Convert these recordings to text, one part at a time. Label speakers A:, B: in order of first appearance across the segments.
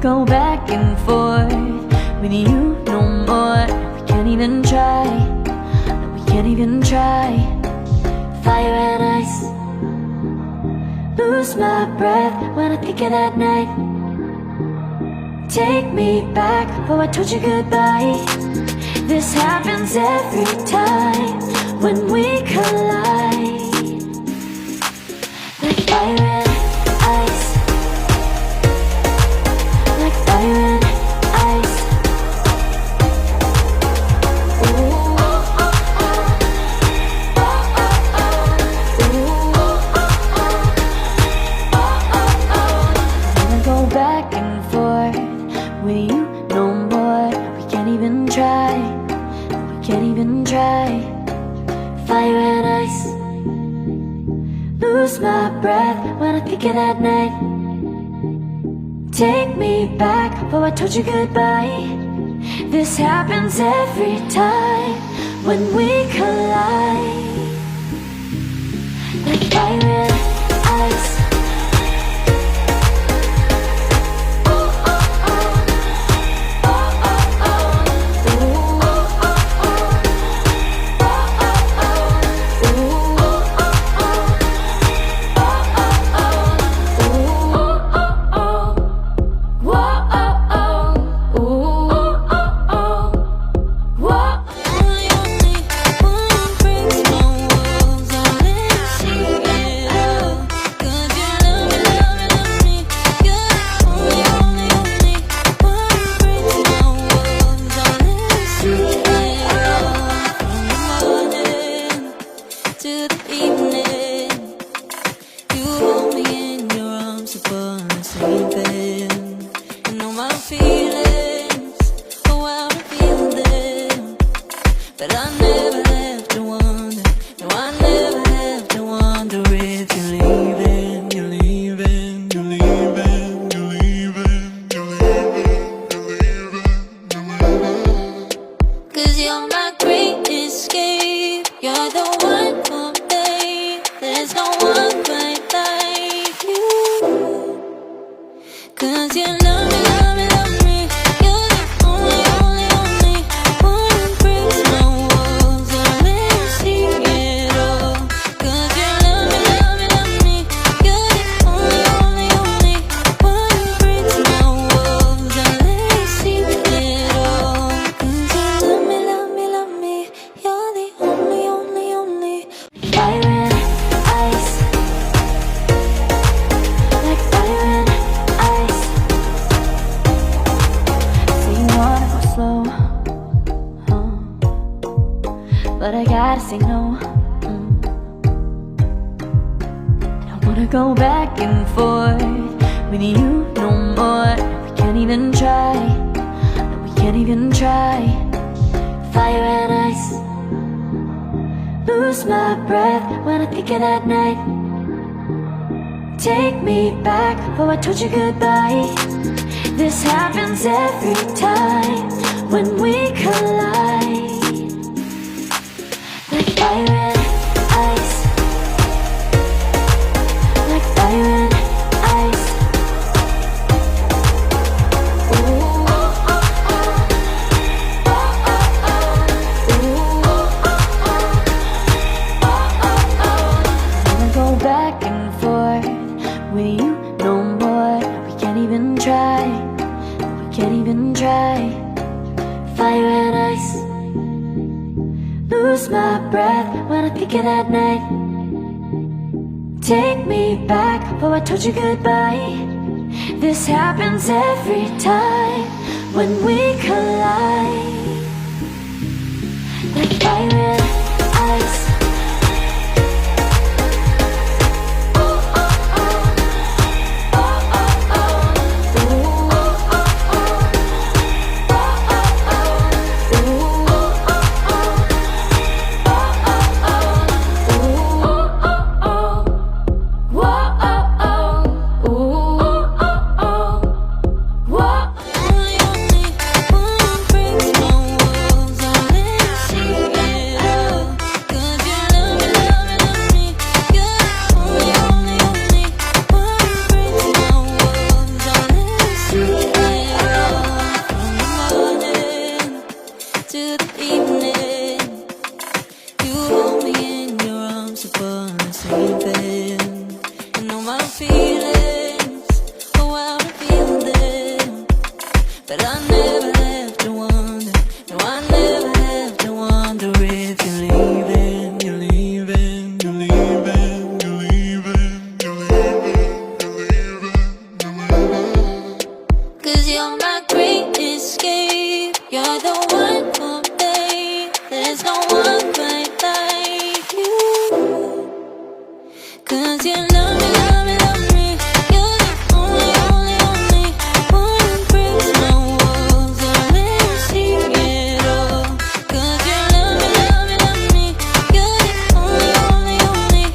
A: go back and forth with you no more. We can't even try, no, we can't even try. Fire and ice, lose my breath when I think of that night. Take me back, oh I told you goodbye. This happens every time when we collide. Like fire and ice, like fire and ice. Ooh, oh, oh, oh. Oh, oh, oh. Ooh, oh, oh, oh. Oh, oh, oh. I wanna go back and forth with you no more. We can't even try, we can't even try. Fire and ice, lose my breath when I think of that night. Take me back, oh I told you goodbye. This happens every time when we collide. Like fire and ice. But I gotta say no. I don't wanna go back and forth with you no more. We can't even try, no, we can't even try. Fire and ice, lose my breath when I think of that night. Take me back, oh I told you goodbye. This happens every time when we collide. Like fire and ice, like fire and ice. Ooh, oh, oh, oh. Oh, oh, oh. Ooh, oh, oh, oh. Oh, oh, oh. I wanna go back and forth with you no more. We can't even try, we can't even try. Fire and ice, lose my breath when I think of that night. Take me back, oh I told you goodbye. This happens every time when we collide. Like fire and ice. feelings, oh how I feel them. But I never have to wonder, no I never have to wonder if you're leaving, you're leaving, you're leaving, you're leaving, you're leaving, you're leaving, you're leaving. 'Cause you're my great escape, you're the one for me, there's no one quite like you. 'Cause you love me, love me, love me. You're the only, only, only one who breaks my walls and let me see it all. 'Cause you love me, love me, love me. You're the only, only, only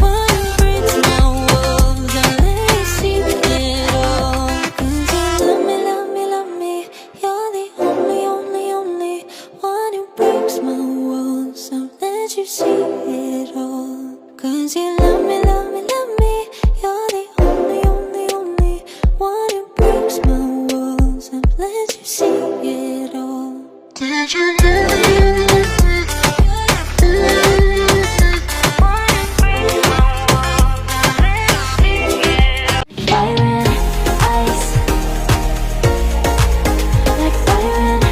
A: one who breaks my walls and let me see it all. 'Cause you love me, love me, love me. You're the only, only, only one who breaks my walls and let you see it all. 'Cause you love me, love me, love me. You're the only, only, only one who breaks my walls and lets you see it all. Did you know fire and ice, like fire and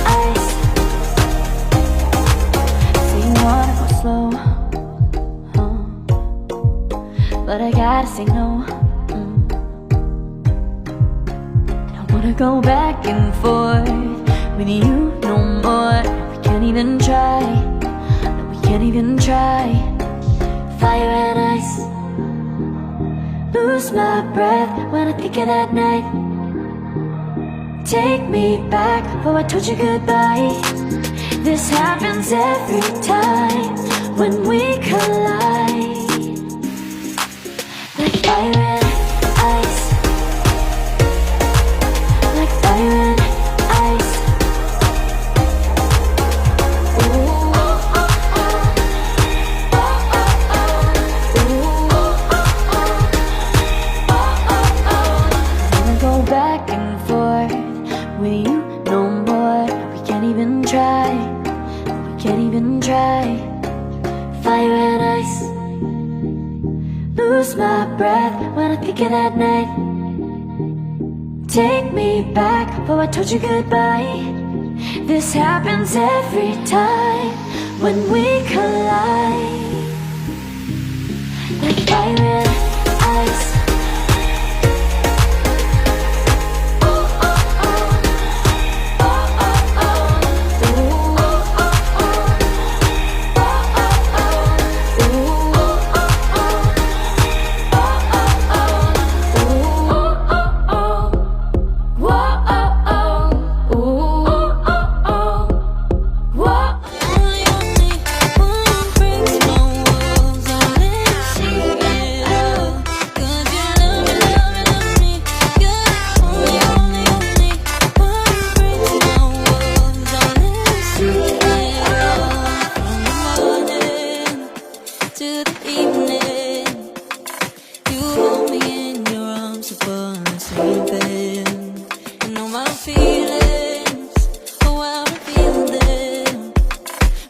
A: ice. Say you wanna go slow, but I gotta say no. Don't wanna go back and forth with you no more. We can't even try, no, we can't even try. Fire and ice, lose my breath when I think of that night. Take me back, oh I told you goodbye. This happens every time when we collide. Like fire and ice, like fire and ice. Ooh, oh, oh, oh. Oh, oh, oh. Ooh, oh, oh, oh. Oh, oh, oh. Wanna go back and forth with you no more. We can't even try, we can't even try. Fire and ice, lose my breath when I think of that night. Take me back, oh I told you goodbye. This happens every time when we collide. Like fire and ice. Oh, oh, oh. Oh, oh, oh. Ooh, oh, oh, oh. Oh, oh, oh. Ooh, oh, oh, oh. To the evening, you hold me in your arms upon sleeping. You know my feelings, oh how I feel them.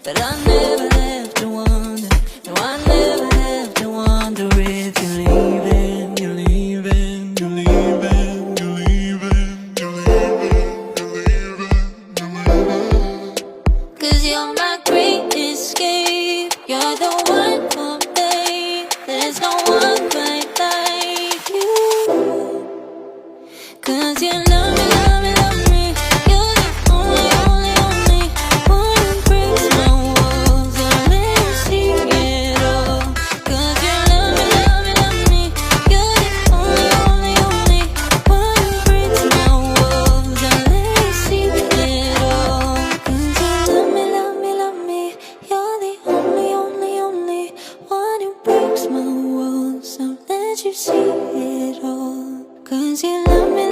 A: But I never have to wonder, no I never have to wonder if you're leaving, you're leaving, you're leaving, you're leaving, you're leaving, you're leaving, you're leaving. 'Cause you're my great escape, you're the one for me, there's no one quite like you. 'Cause you love me, love me, love me. You're the only, only, only one who breaks my walls and let me see it all. 'Cause you love me, love me, love me. You're the only, only, only one who breaks my walls and let me see it all. 'Cause you love me, love me, love me. You're the only, only, only one who breaks my walls and let you see it all. 'Cause you love me,